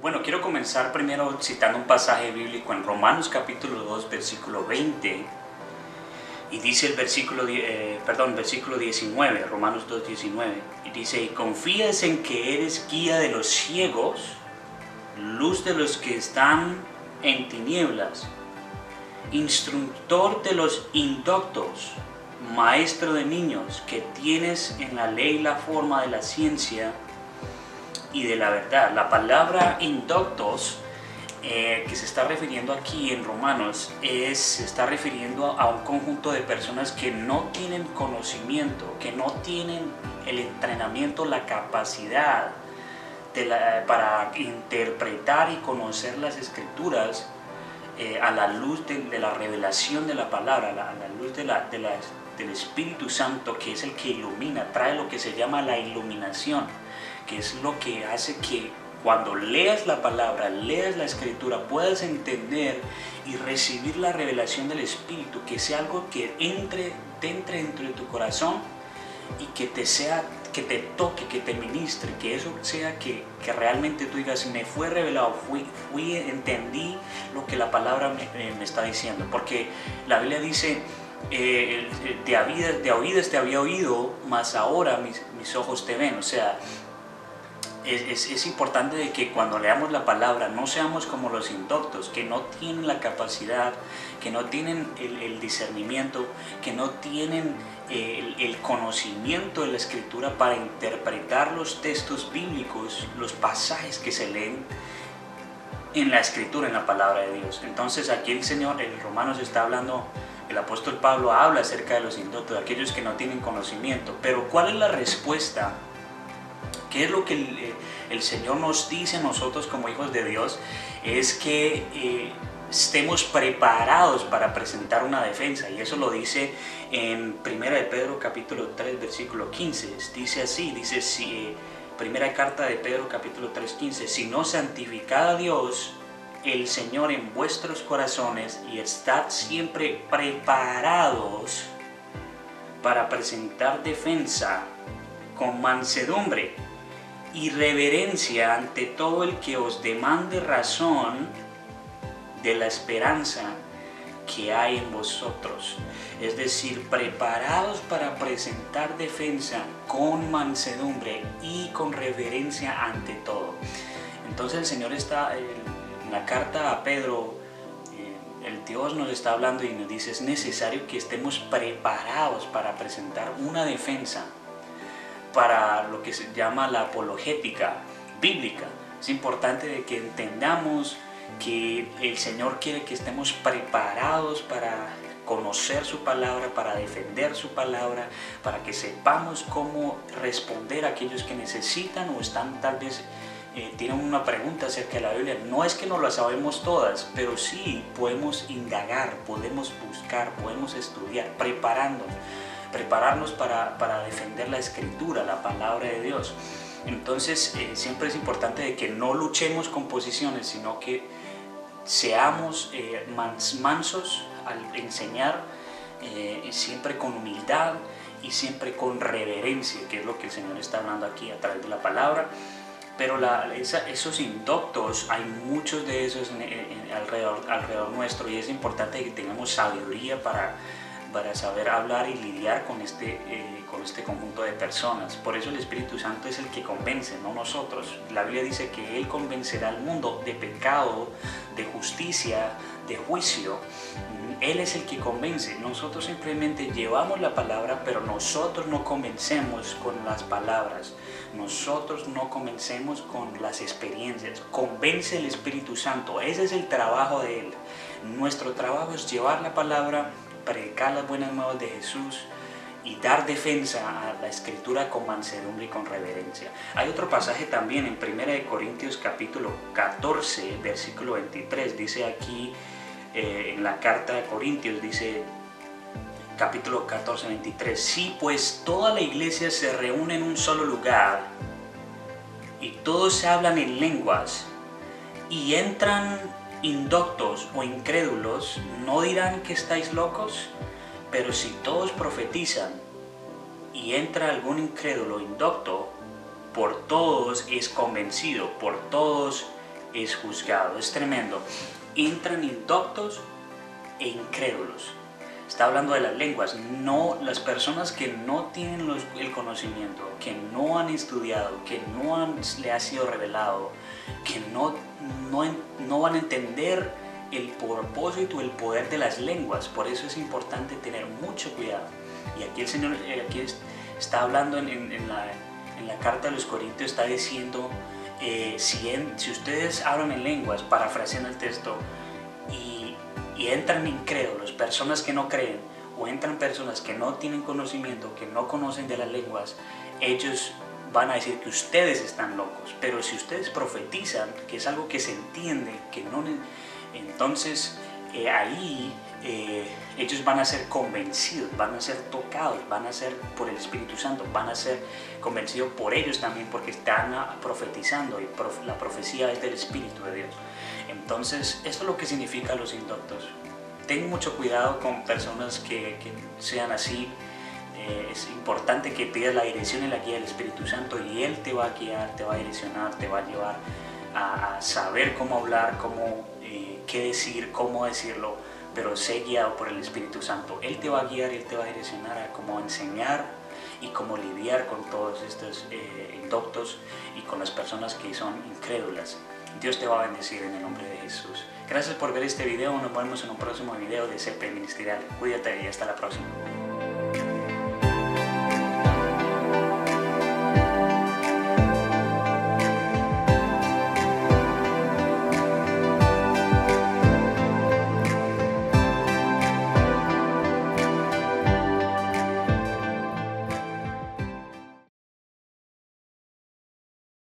Bueno, quiero comenzar primero citando un pasaje bíblico en Romanos capítulo 2, versículo 20. Y dice el versículo 19, Romanos 2, 19. Y dice, y confías en que eres guía de los ciegos, luz de los que están en tinieblas, instructor de los indoctos, maestro de niños, que tienes en la ley la forma de la ciencia y de la verdad. La palabra indoctos que se está refiriendo aquí en Romanos se está refiriendo a un conjunto de personas que no tienen conocimiento, que no tienen el entrenamiento, la capacidad para interpretar y conocer las escrituras a la luz de la revelación de la palabra, a la luz del Espíritu Santo, que es el que ilumina, trae lo que se llama la iluminación, que es lo que hace que cuando leas la palabra, leas la escritura, puedas entender y recibir la revelación del Espíritu, que sea algo que entre dentro de tu corazón y que te toque, que te ministre, que eso sea que realmente tú digas, me fue revelado, entendí lo que la palabra me está diciendo. Porque la Biblia dice, de oídas te había oído, mas ahora mis ojos te ven. O sea, es importante de que cuando leamos la palabra no seamos como los indoctos, que no tienen la capacidad, que no tienen el discernimiento, que no tienen el conocimiento de la escritura para interpretar los textos bíblicos, los pasajes que se leen en la escritura, en la palabra de Dios. Entonces aquí el Romanos está hablando, el apóstol Pablo habla acerca de los indoctos, de aquellos que no tienen conocimiento. Pero ¿cuál es la respuesta? ¿Qué es lo que el Señor nos dice a nosotros como hijos de Dios? Es que estemos preparados para presentar una defensa. Y eso lo dice en 1 de Pedro capítulo 3 versículo 15. Dice así, primera carta de Pedro capítulo 3, 15. Sino santificad a Dios el Señor en vuestros corazones y estad siempre preparados para presentar defensa con mansedumbre y reverencia ante todo el que os demande razón de la esperanza que hay en vosotros. Es decir, preparados para presentar defensa con mansedumbre y con reverencia ante todo. Entonces el Señor está en la carta a Pedro, el Dios nos está hablando y nos dice, es necesario que estemos preparados para presentar una defensa para lo que se llama la apologética bíblica. Es importante de que entendamos que el Señor quiere que estemos preparados para conocer su palabra, para defender su palabra, para que sepamos cómo responder a aquellos que necesitan o están tal vez tienen una pregunta acerca de la Biblia. No es que no la sabemos todas, pero sí podemos indagar, podemos buscar, podemos estudiar, prepararnos para defender la escritura, la palabra de Dios. Entonces siempre es importante de que no luchemos con posiciones, sino que seamos mansos al enseñar, siempre con humildad y siempre con reverencia, que es lo que el Señor está hablando aquí a través de la palabra. Pero esos indoctos, hay muchos de esos alrededor nuestro, y es importante que tengamos sabiduría para saber hablar y lidiar con este conjunto de personas. Por eso el Espíritu Santo es el que convence, no nosotros. La Biblia dice que Él convencerá al mundo de pecado, de justicia, de juicio. Él es el que convence. Nosotros simplemente llevamos la palabra, pero nosotros no convencemos con las palabras. Nosotros no convencemos con las experiencias. Convence el Espíritu Santo. Ese es el trabajo de Él. Nuestro trabajo es llevar la palabra, predicar las buenas nuevas de Jesús y dar defensa a la escritura con mansedumbre y con reverencia. Hay otro pasaje también en 1 Corintios capítulo 14 versículo 23. Dice aquí en la carta de Corintios, dice capítulo 14 23. Si pues toda la iglesia se reúne en un solo lugar y todos hablan en lenguas y entran indoctos o incrédulos, ¿no dirán que estáis locos? Pero si todos profetizan y entra algún incrédulo indocto, por todos es convencido, por todos es juzgado. Es tremendo. Entran indoctos e incrédulos. Está hablando de las lenguas, no las personas que no tienen el conocimiento, que no han estudiado, que le ha sido revelado, que no van a entender el propósito, el poder de las lenguas. Por eso es importante tener mucho cuidado. Y aquí el Señor está hablando en la carta de los Corintios, está diciendo, si ustedes hablan en lenguas, parafraseando el texto, y entran incrédulos, personas que no creen, o entran personas que no tienen conocimiento, que no conocen de las lenguas, ellos van a decir que ustedes están locos. Pero si ustedes profetizan, que es algo que se entiende, entonces ahí ellos van a ser convencidos, van a ser tocados, van a ser por el Espíritu Santo, van a ser convencidos por ellos también, porque están profetizando, y la profecía es del Espíritu de Dios. Entonces, esto es lo que significa los indoctos. Ten mucho cuidado con personas que sean así. Es importante que pidas la dirección y la guía del Espíritu Santo, y Él te va a guiar, te va a direccionar, te va a llevar a saber cómo hablar, qué decir, cómo decirlo, pero sé guiado por el Espíritu Santo. Él te va a guiar, Él te va a direccionar a cómo enseñar y cómo lidiar con todos estos indoctos y con las personas que son incrédulas. Dios te va a bendecir en el nombre de Jesús. Gracias por ver este video. Nos vemos en un próximo video de CP Ministerial. Cuídate y hasta la próxima.